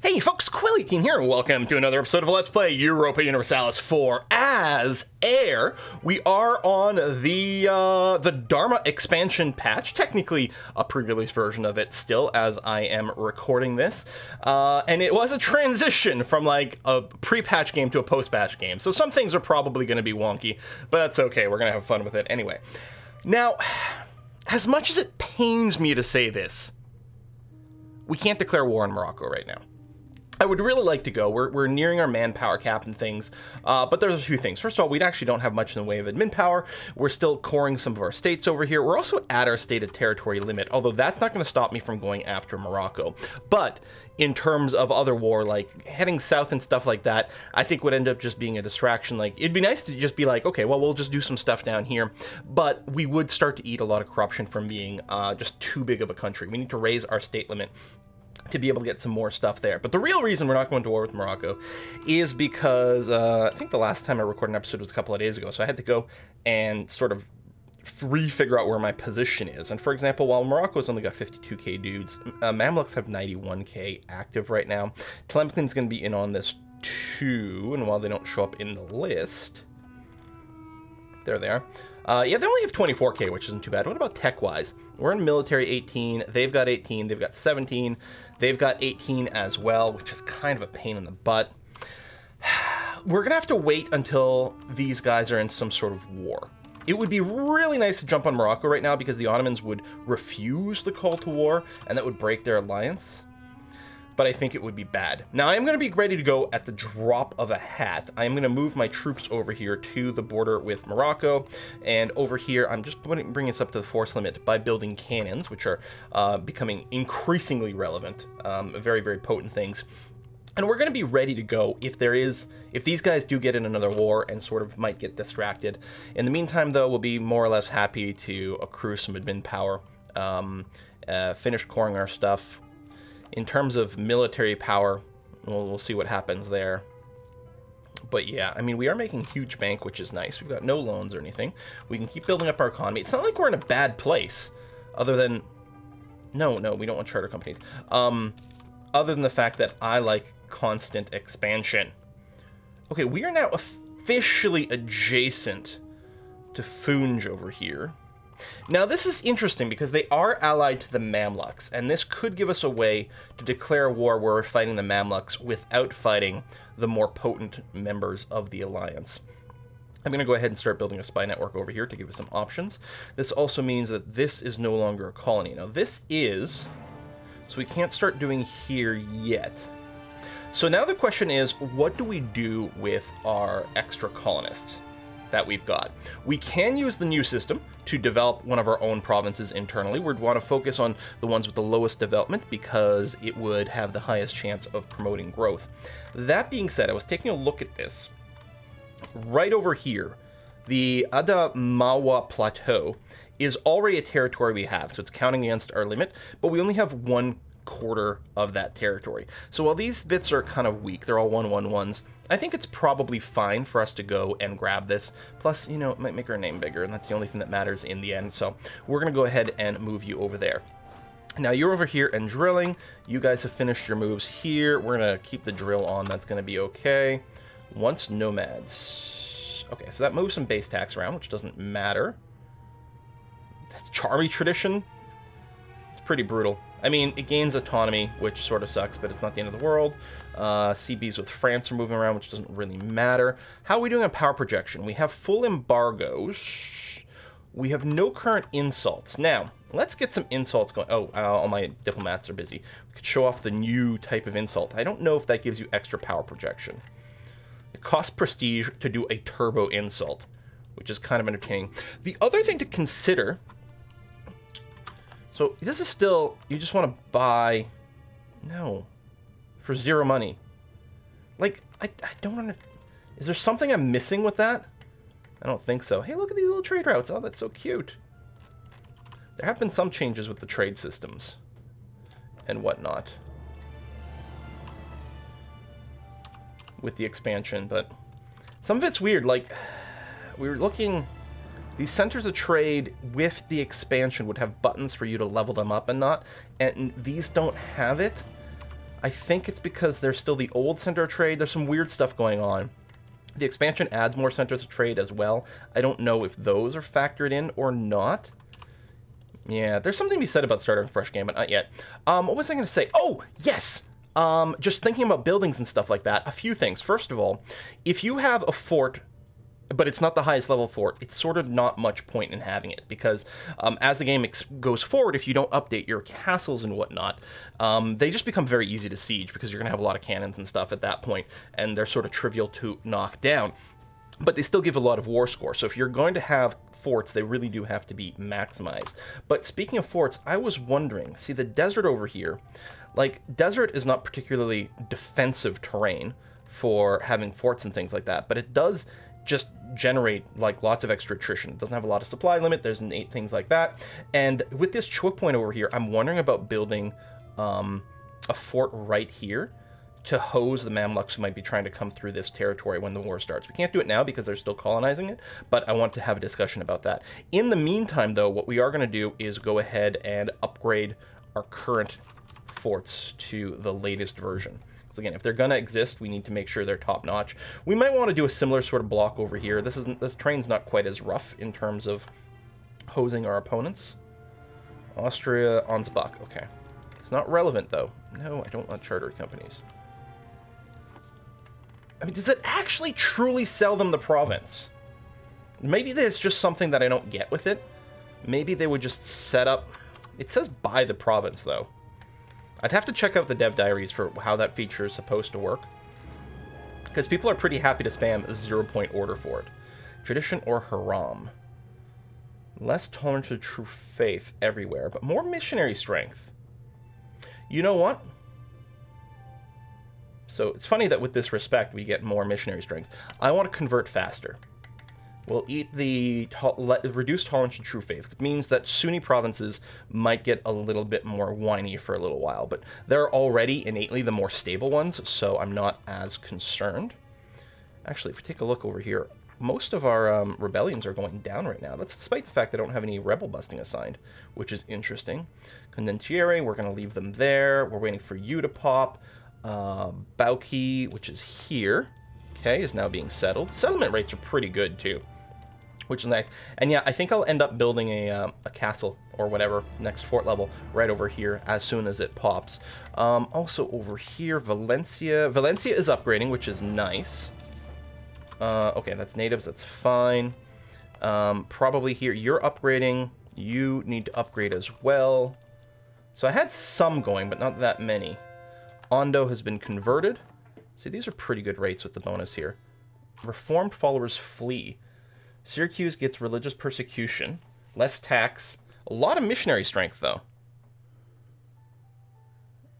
Hey folks, Quelly18 here, and welcome to another episode of Let's Play Europa Universalis 4 as Air. We are on the Dharma expansion patch, technically a pre-release version of it still as I am recording this. And it was a transition from like a pre-patch game to a post-patch game, so some things are probably going to be wonky, but that's okay, we're going to have fun with it anyway. Now, as much as it pains me to say this, we can't declare war on Morocco right now. I would really like to go. We're nearing our manpower cap and things, but there's a few things. First of all, we actually don't have much in the way of admin power. We're still coring some of our states over here. We're also at our stated territory limit, although that's not going to stop me from going after Morocco. But in terms of other war, like heading south and stuff like that, I think would end up just being a distraction. Like, it'd be nice to just be like, okay, well, we'll just do some stuff down here, but we would start to eat a lot of corruption from being just too big of a country. We need to raise our state limit to be able to get some more stuff there. But the real reason we're not going to war with Morocco is because I think the last time I recorded an episode was a couple of days ago, so I had to go and sort of re-figure out where my position is. And for example, while Morocco's only got 52k dudes, Mamluks have 91k active right now. Tlemcen's going to be in on this too, and while they don't show up in the list, there they are. Yeah, they only have 24k, which isn't too bad. What about tech-wise? We're in military 18, they've got 18, they've got 17, they've got 18 as well, which is kind of a pain in the butt. We're gonna have to wait until these guys are in some sort of war. It would be really nice to jump on Morocco right now because the Ottomans would refuse the call to war, and that would break their alliance. But I think it would be bad. Now, I am going to be ready to go at the drop of a hat. I am going to move my troops over here to the border with Morocco, and over here, I'm just bringing us up to the force limit by building cannons, which are becoming increasingly relevant, very, very potent things. And we're going to be ready to go if these guys do get in another war and sort of might get distracted. In the meantime, though, we'll be more or less happy to accrue some admin power, finish coring our stuff. In terms of military power, we'll see what happens there. But yeah, I mean, we are making huge bank, which is nice. We've got no loans or anything. We can keep building up our economy. It's not like we're in a bad place, other than... No, we don't want charter companies. Other than the fact that I like constant expansion. Okay, we are now officially adjacent to Funj over here. Now, this is interesting because they are allied to the Mamluks, and this could give us a way to declare war where we're fighting the Mamluks without fighting the more potent members of the alliance. I'm going to go ahead and start building a spy network over here to give us some options. This also means that this is no longer a colony. Now, this is... So we can't start doing here yet. So now the question is, what do we do with our extra colonists that we've got? We can use the new system to develop one of our own provinces internally. We'd want to focus on the ones with the lowest development because it would have the highest chance of promoting growth. That being said, I was taking a look at this. Right over here, the Adamawa Plateau is already a territory we have, so it's counting against our limit, but we only have 1/4 of that territory. So while these bits are kind of weak, they're all 1/1/1s, I think it's probably fine for us to go and grab this. Plus, you know, it might make our name bigger, and that's the only thing that matters in the end. So we're going to go ahead and move you over there. Now, you're over here and drilling. You guys have finished your moves here. We're going to keep the drill on. That's going to be okay. Once nomads. Okay, so that moves some base tax around, which doesn't matter. That's Charmy tradition. It's pretty brutal. I mean, it gains autonomy, which sort of sucks, but it's not the end of the world. CBs with France are moving around, which doesn't really matter. How are we doing on power projection? We have full embargoes. We have no current insults. Now, let's get some insults going. Oh, all my diplomats are busy. We could show off the new type of insult. I don't know if that gives you extra power projection. It costs prestige to do a turbo insult, which is kind of entertaining. The other thing to consider... So this is still, you just want to buy, no, for 0 money. Like, I don't understand. Is there something I'm missing with that? I don't think so. Hey, look at these little trade routes. Oh, that's so cute. There have been some changes with the trade systems and whatnot with the expansion, but some of it's weird. Like, we were looking... These centers of trade with the expansion would have buttons for you to level them up and not, and these don't have it. I think it's because they're still the old center of trade. There's some weird stuff going on. The expansion adds more centers of trade as well. I don't know if those are factored in or not. Yeah, there's something to be said about starting a fresh game, but not yet. What was I going to say? Oh, yes! Just thinking about buildings and stuff like that. A few things. First of all, if you have a fort, but it's not the highest level fort, it's sort of not much point in having it, because as the game goes forward, if you don't update your castles and whatnot, they just become very easy to siege, because you're going to have a lot of cannons and stuff at that point, and they're sort of trivial to knock down. But they still give a lot of war score, so if you're going to have forts, they really do have to be maximized. But speaking of forts, I was wondering, see the desert over here, like, desert is not particularly defensive terrain for having forts and things like that, but it does just generate like lots of extra attrition. It doesn't have a lot of supply limit, there's 8 things like that. And with this choke point over here, I'm wondering about building a fort right here to hose the Mamluks who might be trying to come through this territory when the war starts. We can't do it now because they're still colonizing it, but I want to have a discussion about that. In the meantime, though, what we are going to do is go ahead and upgrade our current forts to the latest version. Because again, if they're going to exist, we need to make sure they're top-notch. We might want to do a similar sort of block over here. This terrain's not quite as rough in terms of hosing our opponents. Austria, Ansbach. Okay. It's not relevant, though. No, I don't want chartered companies. I mean, does it actually truly sell them the province? Maybe there's just something that I don't get with it. Maybe they would just set up... It says buy the province, though. I'd have to check out the dev diaries for how that feature is supposed to work. Because people are pretty happy to spam a 0-point order for it. Tradition or Haram. Less tolerance to true faith everywhere, but more missionary strength. You know what? So it's funny that with this respect, we get more missionary strength. I want to convert faster. We'll eat the reduced tolerance to true faith, which means that Sunni provinces might get a little bit more whiny for a little while, but they're already innately the more stable ones, so I'm not as concerned. Actually, if we take a look over here, most of our rebellions are going down right now. That's despite the fact I don't have any rebel busting assigned, which is interesting. Condentiere, we're going to leave them there. We're waiting for you to pop. Bauki, which is here, okay, is now being settled. Settlement rates are pretty good too, which is nice. And yeah, I think I'll end up building a castle or whatever next fort level right over here as soon as it pops. Also over here, Valencia is upgrading, which is nice. Okay, that's natives, that's fine. Probably here, you're upgrading. You need to upgrade as well. So I had some going, but not that many. Ondo has been converted. See, these are pretty good rates with the bonus here. Reformed followers flee. Syracuse gets religious persecution. Less tax. A lot of missionary strength, though.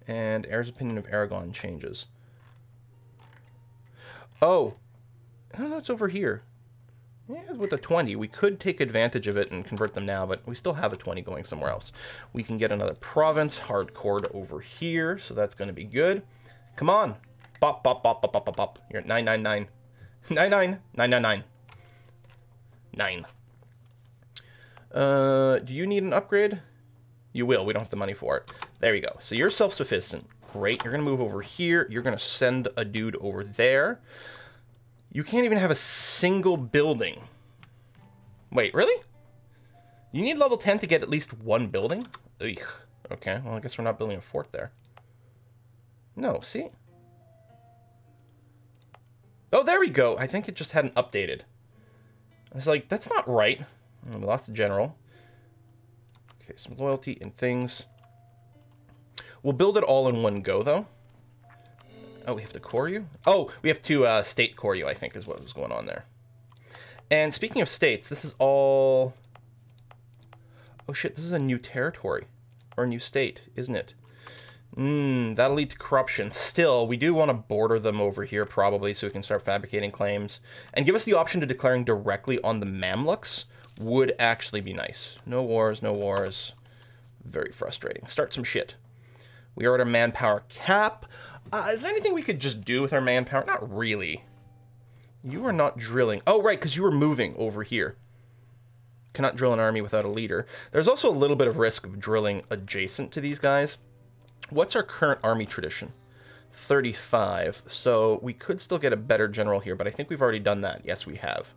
And heir's opinion of Aragon changes. Oh. No, it's over here. Yeah, with a 20. We could take advantage of it and convert them now, but we still have a 20 going somewhere else. We can get another province hardcored over here, so that's going to be good. Come on. Bop, bop, bop, bop, bop, bop, bop. You're at 999. 999. 9. Do you need an upgrade? You will. We don't have the money for it. There you go. So you're self-sufficient. Great. You're going to move over here. You're going to send a dude over there. You can't even have a single building. Wait, really? You need level 10 to get at least one building? Ugh. Okay, well, I guess we're not building a fort there. No, see? Oh, there we go. I think it just hadn't updated. I was like, that's not right. We lost the general. Okay, some loyalty and things. We'll build it all in one go, though. Oh, we have to core you? Oh, we have to state core you, I think, is what was going on there. And speaking of states, this is all... Oh shit, this is a new territory. Or a new state, isn't it? That'll lead to corruption. Still, we do want to border them over here, probably, so we can start fabricating claims. And give us the option to declaring directly on the Mamluks would actually be nice. No wars, no wars. Very frustrating. Start some shit. We are at our manpower cap. Is there anything we could just do with our manpower? Not really. You are not drilling. Oh, right, because you were moving over here. Cannot drill an army without a leader. There's also a little bit of risk of drilling adjacent to these guys. What's our current army tradition? 35. So we could still get a better general here, but I think we've already done that. Yes, we have.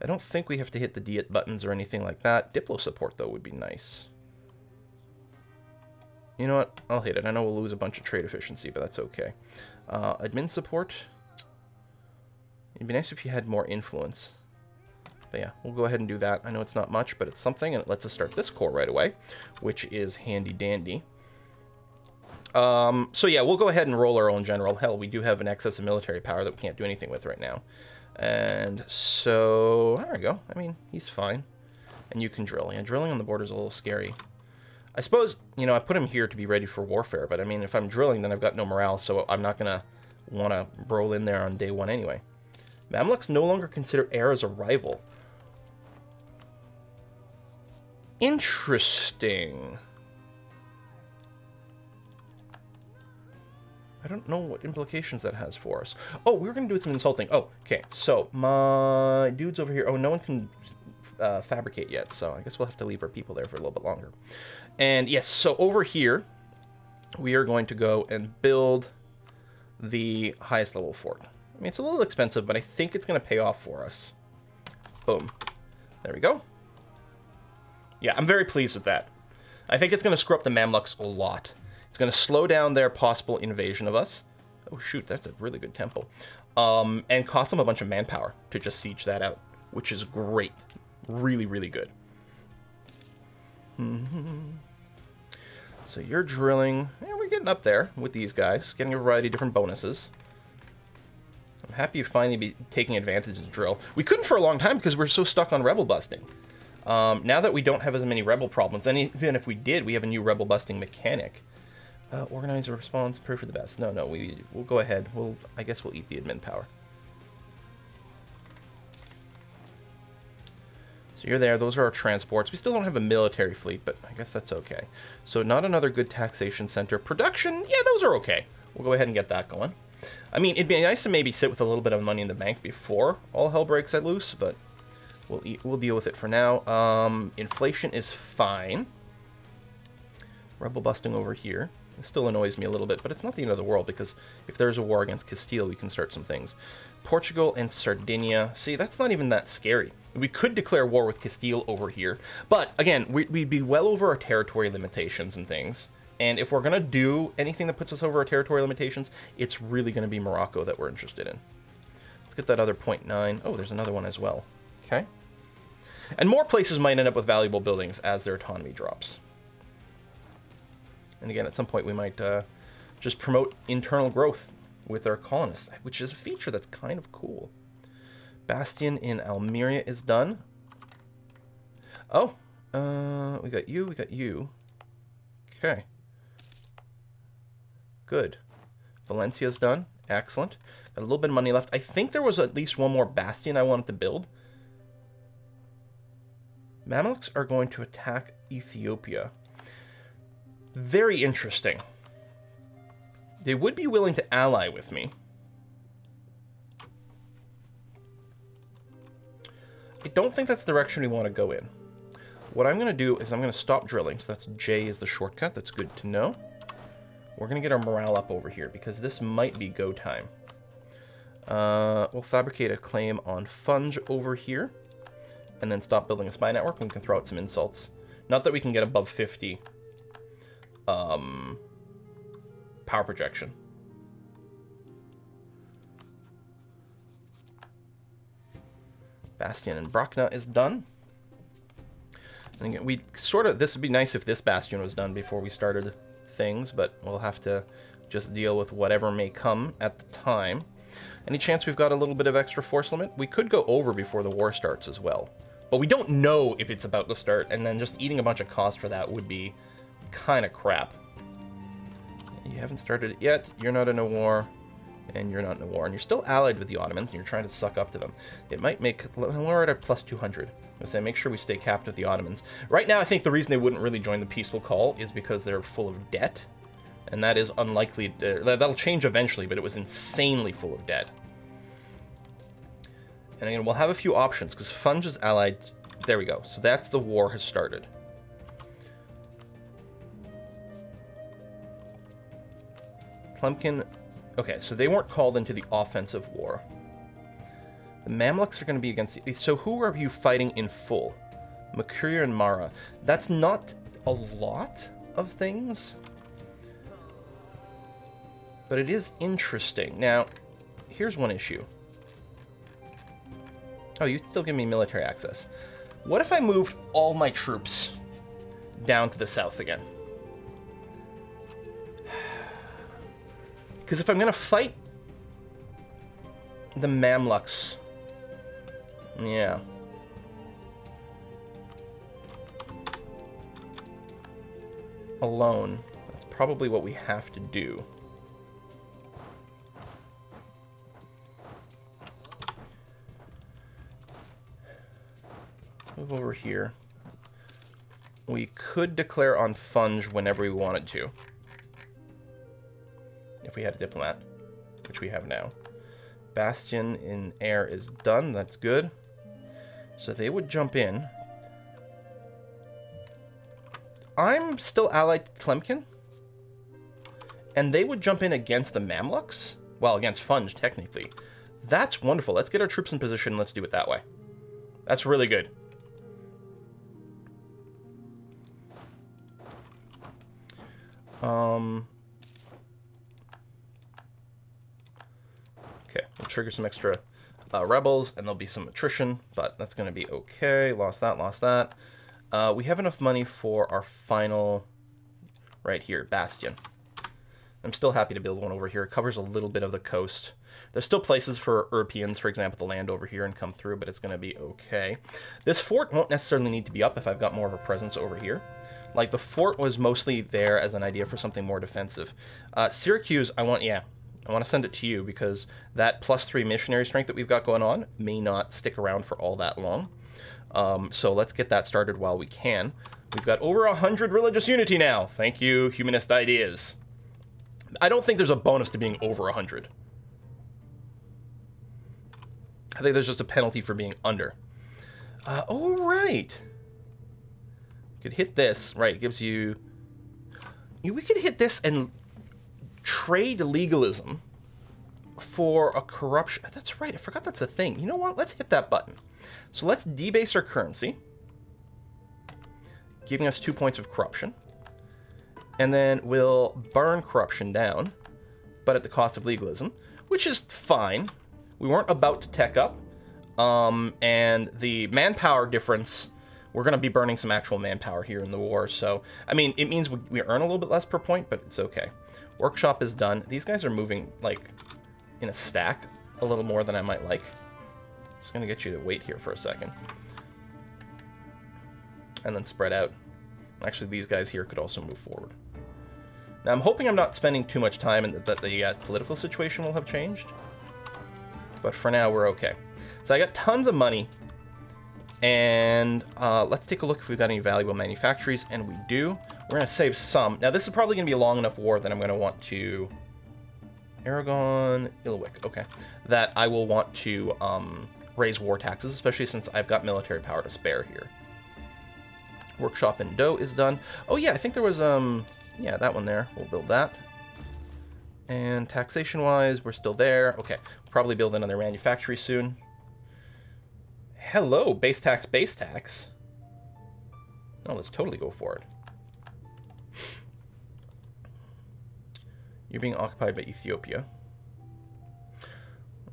I don't think we have to hit the Diet buttons or anything like that. Diplo support, though, would be nice. You know what? I'll hit it. I know we'll lose a bunch of trade efficiency, but that's okay. Admin support. It'd be nice if you had more influence. But yeah, we'll go ahead and do that. I know it's not much, but it's something, and it lets us start this core right away, which is handy dandy. So yeah, we'll go ahead and roll our own general. Hell, we do have an excess of military power that we can't do anything with right now. And so, there we go. I mean, he's fine. And you can drill. Yeah, drilling on the border is a little scary. I suppose, you know, I put him here to be ready for warfare, but I mean, if I'm drilling, then I've got no morale, so I'm not going to want to roll in there on day one anyway. Mamluks no longer consider heir as a rival. Interesting. I don't know what implications that has for us. Oh, we were going to do some insulting. Oh, okay. So, my dude's over here. Oh, no one can fabricate yet, so I guess we'll have to leave our people there for a little bit longer. And yes, so over here, we are going to go and build the highest level fort. I mean, it's a little expensive, but I think it's going to pay off for us. Boom. There we go. Yeah, I'm very pleased with that. I think it's going to screw up the Mamluks a lot. It's going to slow down their possible invasion of us. Oh, shoot, that's a really good temple. And cost them a bunch of manpower to just siege that out, which is great. Really, really good. So you're drilling. Yeah, we're getting up there with these guys, getting a variety of different bonuses. I'm happy you finally be taking advantage of the drill. We couldn't for a long time because we're so stuck on rebel busting. Now that we don't have as many rebel problems, and even if we did, we have a new rebel busting mechanic. Organize a response, pray for the best. No, we'll go ahead. I guess we'll eat the admin power. So you're there. Those are our transports. We still don't have a military fleet, but I guess that's okay. So not another good taxation center. Production, yeah, those are okay. We'll go ahead and get that going. I mean, it'd be nice to maybe sit with a little bit of money in the bank before all hell breaks loose, but we'll deal with it for now. Inflation is fine. Rebel busting over here. It still annoys me a little bit, but it's not the end of the world, because if there's a war against Castile, we can start some things. Portugal and Sardinia. See, that's not even that scary. We could declare war with Castile over here, but again, we'd be well over our territory limitations and things. And if we're going to do anything that puts us over our territory limitations, it's really going to be Morocco that we're interested in. Let's get that other 0.9. Oh, there's another one as well. Okay. And more places might end up with valuable buildings as their autonomy drops. And again, at some point, we might just promote internal growth with our colonists, which is a feature that's kind of cool. Bastion in Almeria is done. Oh, we got you, we got you. Okay. Good. Valencia's done. Excellent. Got a little bit of money left. I think there was at least one more bastion I wanted to build. Mamluks are going to attack Ethiopia. Very interesting. They would be willing to ally with me. I don't think that's the direction we want to go in. What I'm going to do is I'm going to stop drilling. So that's J is the shortcut. That's good to know. We're going to get our morale up over here because this might be go time. We'll fabricate a claim on Funge over here. And then stop building a spy network, and we can throw out some insults. Not that we can get above 50 power projection. Bastion and Brockna is done. And again, this would be nice if this Bastion was done before we started things, but we'll have to just deal with whatever may come at the time. Any chance we've got a little bit of extra force limit? We could go over before the war starts as well. But we don't know if it's about to start, and then just eating a bunch of cost for that would be kind of crap. You haven't started it yet, you're not in a war, and you're not in a war, and you're still allied with the Ottomans, and you're trying to suck up to them. It might make... We're at a plus 200. I say make sure we stay capped with the Ottomans. Right now, I think the reason they wouldn't really join the peaceful call is because they're full of debt, and that is unlikely... that'll change eventually, but it was insanely full of debt. And again, we'll have a few options, because Funge is allied... There we go. So that's the war has started. Plumpkin... Okay, so they weren't called into the offensive war. The Mamluks are going to be against... So who are you fighting in full? Mercuria and Mara. That's not a lot of things. But it is interesting. Now, here's one issue. Oh, you still give me military access. What if I moved all my troops down to the south again? Because if I'm going to fight the Mamluks... Yeah. Alone. That's probably what we have to do. Let's move over here. We could declare on Funge whenever we wanted to. If we had a diplomat, which we have now. Bastion in air is done. That's good. So they would jump in. I'm still allied to Tlemcen. And they would jump in against the Mamluks? Well, against Funge, technically. That's wonderful. Let's get our troops in position. Let's do it that way. That's really good. Okay, we'll trigger some extra rebels, and there'll be some attrition, but that's going to be okay. Lost that, lost that. We have enough money for our final, right here, Bastion. I'm still happy to build one over here. It covers a little bit of the coast. There's still places for Europeans, for example, to land over here and come through, but it's going to be okay. This fort won't necessarily need to be up if I've got more of a presence over here. Like, the fort was mostly there as an idea for something more defensive. Syracuse, I want to send it to you because that +3 missionary strength that we've got going on may not stick around for all that long. So let's get that started while we can. We've got over 100 religious unity now. Thank you, Humanist Ideas. I don't think there's a bonus to being over 100. I think there's just a penalty for being under. Oh, right. Could hit this, right? It gives you... We could hit this and trade legalism for a corruption. That's right. I forgot that's a thing. You know what? Let's hit that button. So let's debase our currency, giving us 2 points of corruption. And then we'll burn corruption down, but at the cost of legalism, which is fine. We weren't about to tech up. And the manpower difference... We're going to be burning some actual manpower here in the war, so... I mean, it means we earn a little bit less per point, but it's okay. Workshop is done. These guys are moving, like, in a stack a little more than I might like. Just going to get you to wait here for a second. And then spread out. Actually, these guys here could also move forward. Now, I'm hoping I'm not spending too much time and that the political situation will have changed. But for now, we're okay. So I got tons of money. And let's take a look if we've got any valuable manufactories, and we do. We're going to save some. Now, this is probably going to be a long enough war that I'm going to want to... Aragon, Ilwick, okay. That I will want to raise war taxes, especially since I've got military power to spare here. Workshop in Doe is done. Oh, yeah, I think there was, yeah, that one there. We'll build that. And taxation-wise, we're still there. Okay, probably build another manufactory soon. Hello, base tax, base tax. Oh, let's totally go for it. You're being occupied by Ethiopia.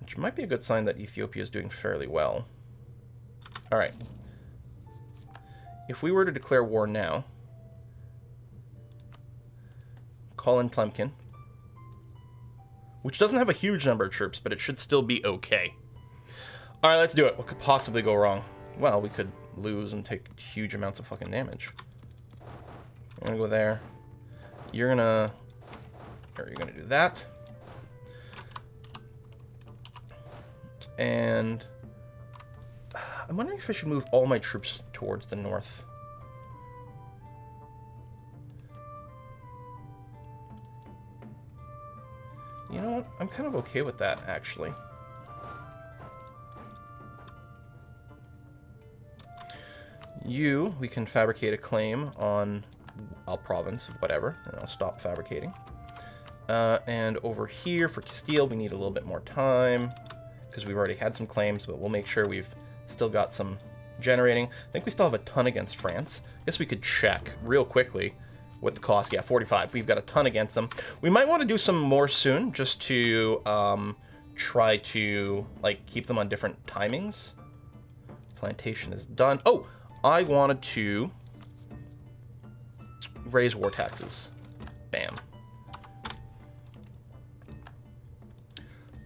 Which might be a good sign that Ethiopia is doing fairly well. Alright. If we were to declare war now, call in Tlemcen, which doesn't have a huge number of troops, but it should still be okay. Alright, let's do it. What could possibly go wrong? Well, we could lose and take huge amounts of fucking damage. I'm gonna go there. You're gonna do that. And I'm wondering if I should move all my troops towards the north. You know what? I'm kind of okay with that, actually. We can fabricate a claim on Al Province, whatever, and I'll stop fabricating. And over here for Castile, we need a little bit more time because we've already had some claims, but we'll make sure we've still got some generating. I think we still have a ton against France. I guess we could check real quickly what the cost. Yeah, 45. We've got a ton against them. We might want to do some more soon just to try to like keep them on different timings. Plantation is done. Oh, I wanted to raise war taxes. Bam.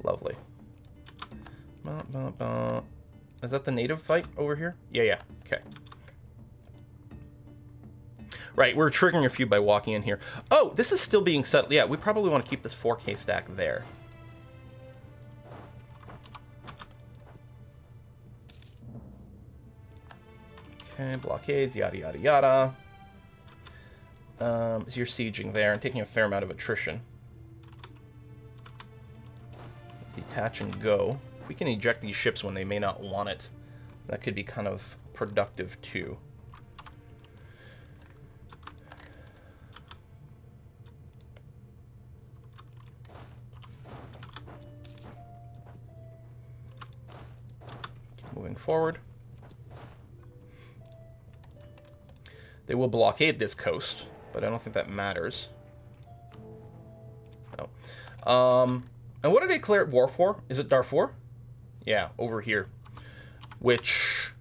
Lovely. Is that the native fight over here? Yeah. Okay. Right, we're triggering a few by walking in here. Oh, this is still being settled. Yeah, we probably want to keep this 4K stack there. Okay, blockades, yada, yada, yada. So you're sieging there and taking a fair amount of attrition. Detach and go. We can eject these ships when they may not want it. That could be kind of productive too. Keep moving forward. They will blockade this coast, but I don't think that matters. No. And what did they declare war for? Is it Darfur? Yeah, over here. Which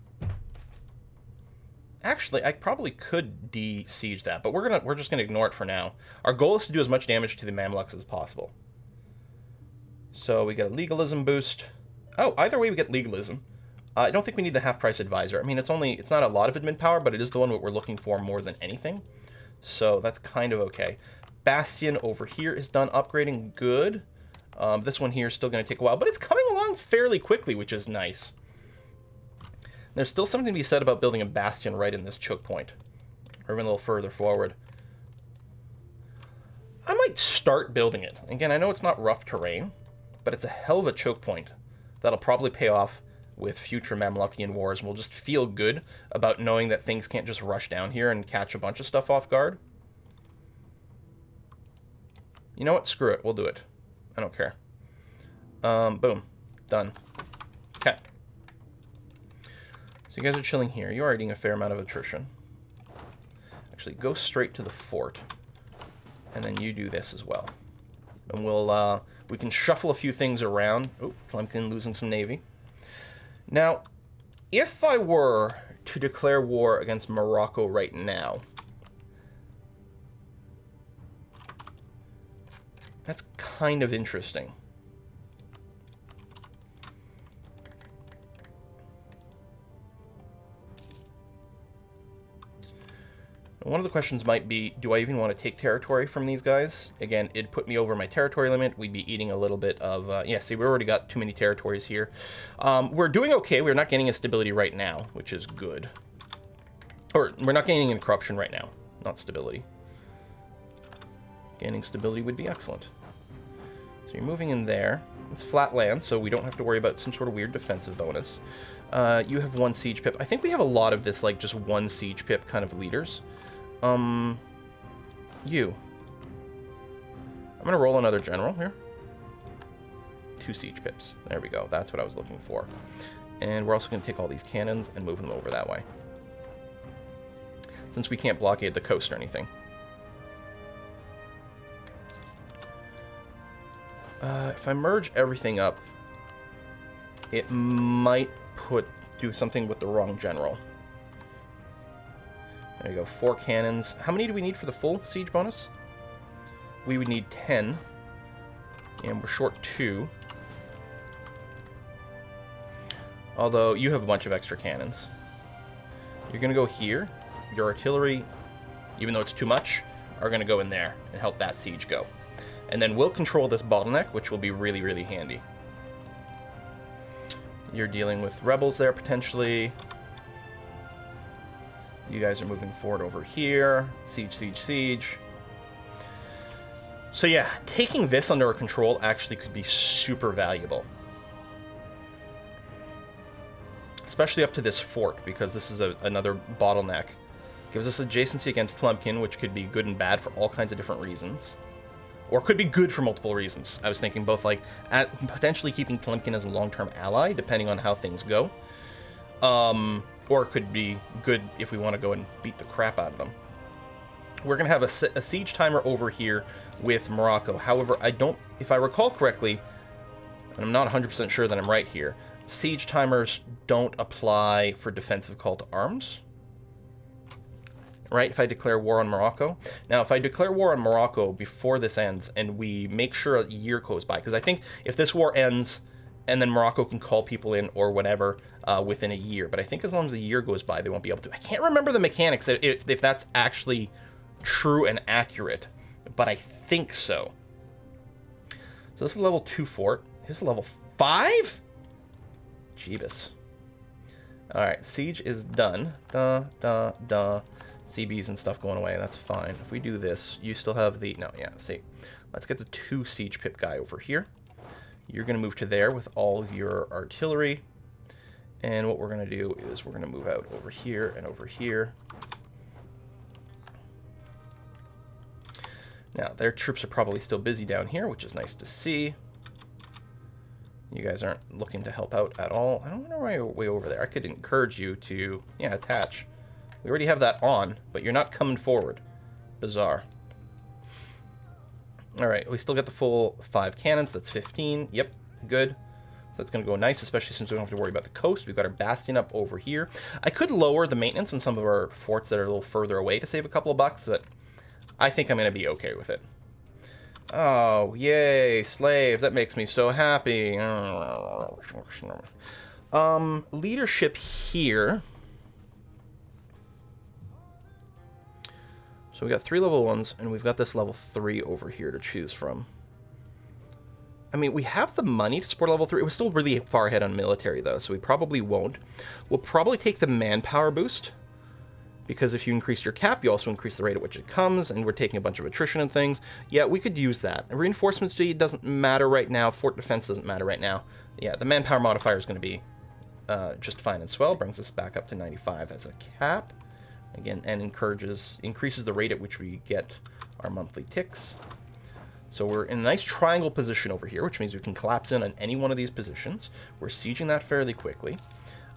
actually I probably could de-siege that, but we're just gonna ignore it for now. Our goal is to do as much damage to the Mamluks as possible. So we get a legalism boost. Oh, either way we get legalism. I don't think we need the half-price advisor. I mean, it's not a lot of admin power, but it is the one that we're looking for more than anything. So that's kind of okay. Bastion over here is done upgrading. Good. This one here is still going to take a while, but it's coming along fairly quickly, which is nice. There's still something to be said about building a bastion right in this choke point, or even a little further forward. I might start building it. Again, I know it's not rough terrain, but it's a hell of a choke point that'll probably pay off with future Mamlukian wars, and we'll just feel good about knowing that things can't just rush down here and catch a bunch of stuff off guard. You know what? Screw it. We'll do it. I don't care. Boom. Done. Okay. So you guys are chilling here. You are eating a fair amount of attrition. Actually, go straight to the fort. And then you do this as well. And we'll, we can shuffle a few things around. Oh, Tlemcen losing some navy. Now, if I were to declare war against Morocco right now, that's kind of interesting. One of the questions might be, do I even want to take territory from these guys? Again, it'd put me over my territory limit. We'd be eating a little bit of... yeah, see, we already got too many territories here. We're doing okay. We're not gaining a stability right now, which is good. Or, we're not gaining in corruption right now, not stability. Gaining stability would be excellent. So you're moving in there. It's flat land, so we don't have to worry about some sort of weird defensive bonus. You have one siege pip. I think we have a lot of this, like, just one siege pip kind of leaders. You. I'm gonna roll another general here. 2 siege pips. There we go. That's what I was looking for. And we're also gonna take all these cannons and move them over that way, since we can't blockade the coast or anything. If I merge everything up, it might do something with the wrong general. There you go, 4 cannons. How many do we need for the full siege bonus? We would need 10. And we're short 2. Although, you have a bunch of extra cannons. You're going to go here. Your artillery, even though it's too much, are going to go in there and help that siege go. And then we'll control this bottleneck, which will be really, really handy. You're dealing with rebels there, potentially. You guys are moving forward over here. Siege, siege, siege. So yeah, taking this under our control actually could be super valuable. Especially up to this fort, because this is another bottleneck. Gives us adjacency against Tlemcen, which could be good and bad for all kinds of different reasons. Or could be good for multiple reasons. I was thinking both like potentially keeping Tlemcen as a long-term ally, depending on how things go. Or it could be good if we want to go and beat the crap out of them. We're going to have a siege timer over here with Morocco. However, if I recall correctly, and I'm not 100% sure that I'm right here, siege timers don't apply for defensive call to arms. Right, if I declare war on Morocco. Now, if I declare war on Morocco before this ends, and we make sure a year goes by, because I think if this war ends, and then Morocco can call people in or whatever within a year, but I think as long as a year goes by, they won't be able to. I can't remember the mechanics, if that's actually true and accurate, but I think so. So this is a level 2 fort. Here's a level 5? Jeebus. Alright, siege is done. CBs and stuff going away, that's fine. If we do this, you still have the... No, yeah, see. Let's get the 2 siege pip guy over here. You're going to move to there with all of your artillery. And what we're going to do is we're going to move out over here and over here. Now, their troops are probably still busy down here, which is nice to see. You guys aren't looking to help out at all. I don't know why you're way over there. I could encourage you to, yeah, attach. We already have that on, but you're not coming forward. Bizarre. Alright, we still got the full 5 cannons. That's 15. Yep, good. So that's going to go nice, especially since we don't have to worry about the coast. We've got our bastion up over here. I could lower the maintenance on some of our forts that are a little further away to save a couple of bucks, but I think I'm going to be okay with it. Oh, yay, slaves. That makes me so happy. Leadership here. So we got 3 level 1s, and we've got this level 3 over here to choose from. I mean, we have the money to support level 3. We're still really far ahead on military, though, so we probably won't. We'll probably take the manpower boost, because if you increase your cap, you also increase the rate at which it comes, and we're taking a bunch of attrition and things. Yeah, we could use that. Reinforcement speed doesn't matter right now. Fort defense doesn't matter right now. Yeah, the manpower modifier is going to be just fine and swell. Brings us back up to 95 as a cap. Again, and increases the rate at which we get our monthly ticks. So we're in a nice triangle position over here, which means we can collapse in on any one of these positions. We're sieging that fairly quickly.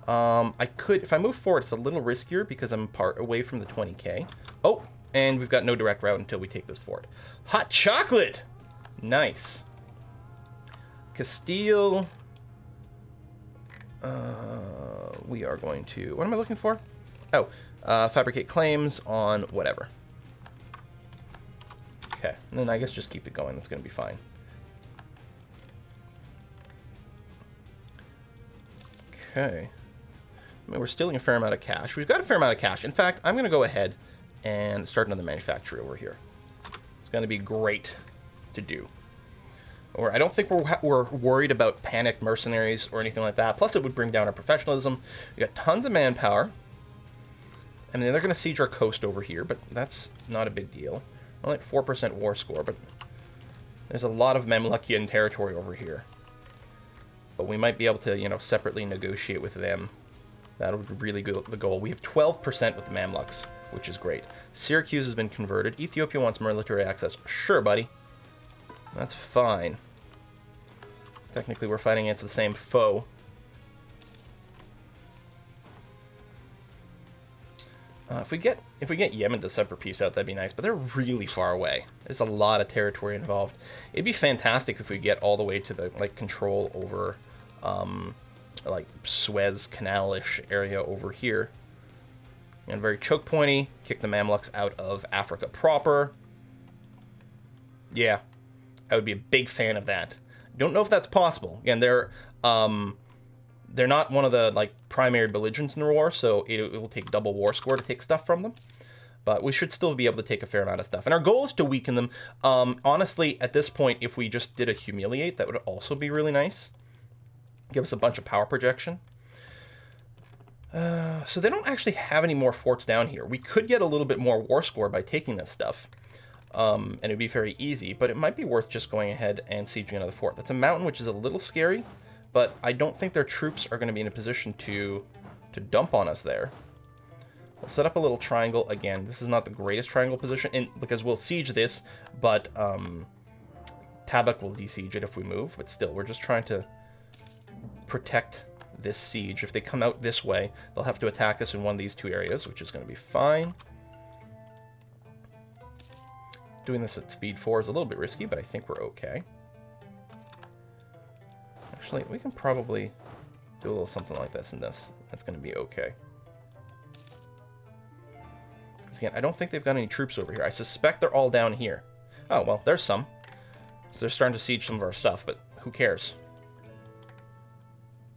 I could, if I move forward, it's a little riskier because I'm part away from the 20k. Oh, and we've got no direct route until we take this fort. Hot chocolate! Nice. Castile. We are going to, what am I looking for? Oh, fabricate claims on whatever. Okay, and then I guess just keep it going. That's going to be fine. Okay. I mean, we're stealing a fair amount of cash. We've got a fair amount of cash. In fact, I'm going to go ahead and start another manufactory over here. It's going to be great to do. Or I don't think we're worried about panicked mercenaries or anything like that. Plus, it would bring down our professionalism. We got tons of manpower. And then they're going to siege our coast over here, but that's not a big deal. Only at 4% war score, but there's a lot of Mamlukian territory over here. But we might be able to, you know, separately negotiate with them. That would really be the goal. We have 12% with the Mamluks, which is great. Syracuse has been converted. Ethiopia wants military access. Sure, buddy. That's fine. Technically, we're fighting against the same foe. If we get Yemen to separate peace out, that'd be nice, but they're really far away. There's a lot of territory involved. It'd be fantastic if we get all the way to the control over like Suez Canal-ish area over here. And very choke pointy, kick the Mamluks out of Africa proper. Yeah, I would be a big fan of that. Don't know if that's possible. Again, they're not one of the primary belligerents in the war, so it will take double war score to take stuff from them. But we should still be able to take a fair amount of stuff. And our goal is to weaken them. Honestly, at this point, if we just did a humiliate, that would also be really nice. Give us a bunch of power projection. So they don't actually have any more forts down here. We could get a little bit more war score by taking this stuff. And it'd be very easy, but it might be worth just going ahead and sieging another fort. That's a mountain, which is a little scary. But I don't think their troops are going to be in a position to dump on us there. We'll set up a little triangle. Again, this is not the greatest triangle position because we'll siege this, but Tabak will desiege it if we move, but still, we're just trying to protect this siege. If they come out this way, they'll have to attack us in one of these two areas, which is going to be fine. Doing this at speed 4 is a little bit risky, but I think we're okay. Actually, we can probably do a little something like this in this. That's going to be okay. Because again, I don't think they've got any troops over here. I suspect they're all down here. Oh, well, there's some. So they're starting to siege some of our stuff, but who cares?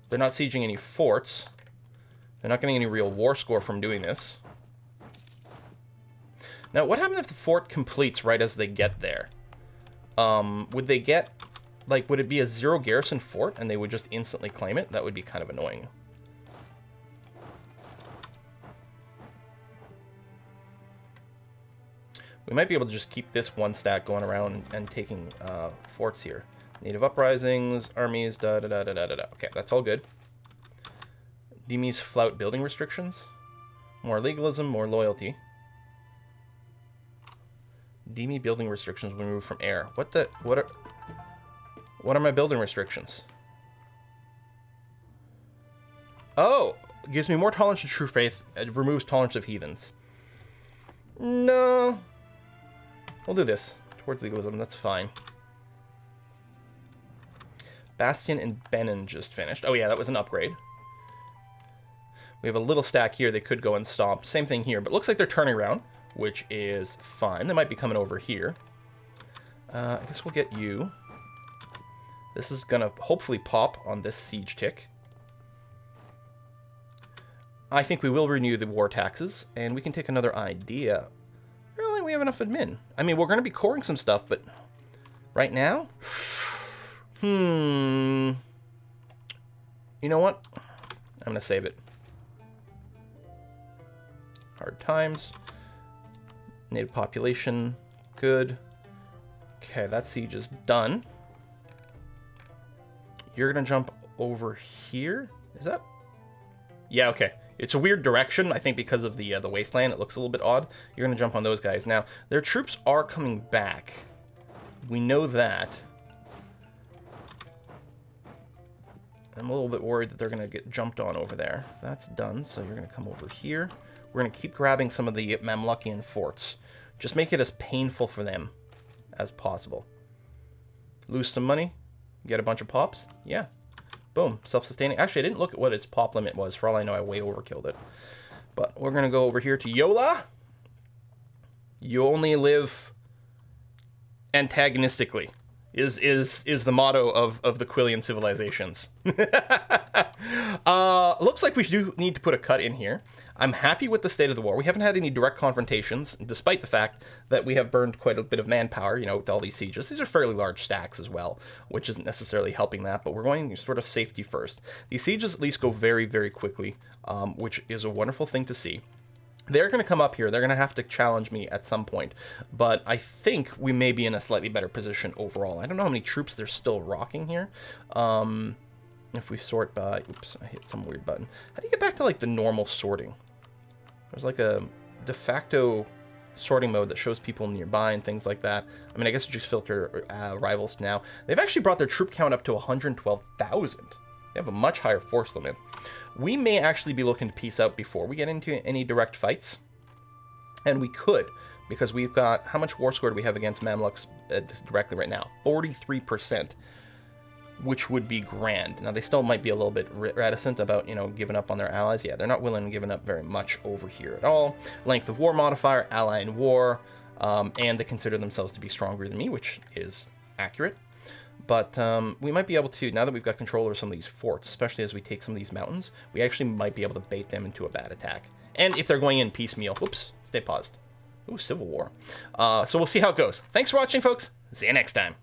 They're not sieging any forts. They're not getting any real war score from doing this. Now, what happens if the fort completes right as they get there? Would they get... Like, would it be a 0 garrison fort and they would just instantly claim it? That would be kind of annoying. We might be able to just keep this one stack going around and taking forts here. Native uprisings, armies, da-da-da-da-da-da. Okay, that's all good. Dhimis flout building restrictions. More legalism, more loyalty. Dhimi building restrictions when removed from air. What are my building restrictions? Oh, it gives me more tolerance to true faith. It removes tolerance of heathens. No. We'll do this. Towards legalism, that's fine. Bastion and Benin just finished. Oh yeah, that was an upgrade. We have a little stack here they could go and stomp. Same thing here, but looks like they're turning around, which is fine. They might be coming over here. I guess we'll get you. This is gonna hopefully pop on this siege tick. I think we will renew the war taxes, and we can take another idea. Really, we have enough admin. I mean, we're gonna be coring some stuff, but right now, you know what? I'm gonna save it. Hard times. Native population, good. Okay, that siege is done. You're gonna jump over here? Is that? Yeah, okay. It's a weird direction, I think because of the wasteland. It looks a little bit odd. You're gonna jump on those guys. Now, their troops are coming back. We know that. I'm a little bit worried that they're gonna get jumped on over there. That's done, so you're gonna come over here. We're gonna keep grabbing some of the Mamlukian forts. Just make it as painful for them as possible. Lose some money, get a bunch of pops. Yeah, boom, self-sustaining. Actually, I didn't look at what its pop limit was. For all I know, I way overkilled it. But we're gonna go over here to Yola. You only live antagonistically is the motto of the Quillian civilizations. Looks like we do need to put a cut in here. I'm happy with the state of the war. We haven't had any direct confrontations, despite the fact that we have burned quite a bit of manpower, you know, with all these sieges. These are fairly large stacks as well, which isn't necessarily helping that, but we're going sort of safety first. These sieges at least go very, very quickly, which is a wonderful thing to see. They're going to come up here. They're going to have to challenge me at some point, but I think we may be in a slightly better position overall. I don't know how many troops they're still rocking here. If we sort by... Oops, I hit some weird button. How do you get back to, like, the normal sorting? There's, like, a de facto sorting mode that shows people nearby and things like that. I mean, I guess you just filter rivals now. They've actually brought their troop count up to 112,000. They have a much higher force limit. We may actually be looking to peace out before we get into any direct fights. And we could, because we've got... How much war score do we have against Mamluks directly right now? 43%. Which would be grand. Now, they still might be a little bit reticent about, you know, giving up on their allies. Yeah, they're not willing to give up very much over here at all. Length of war modifier, ally in war, and they consider themselves to be stronger than me, which is accurate. But we might be able to, now that we've got control over some of these forts, especially as we take some of these mountains, we actually might be able to bait them into a bad attack. And if they're going in piecemeal, whoops, stay paused. Ooh, civil war. So we'll see how it goes. Thanks for watching, folks. See you next time.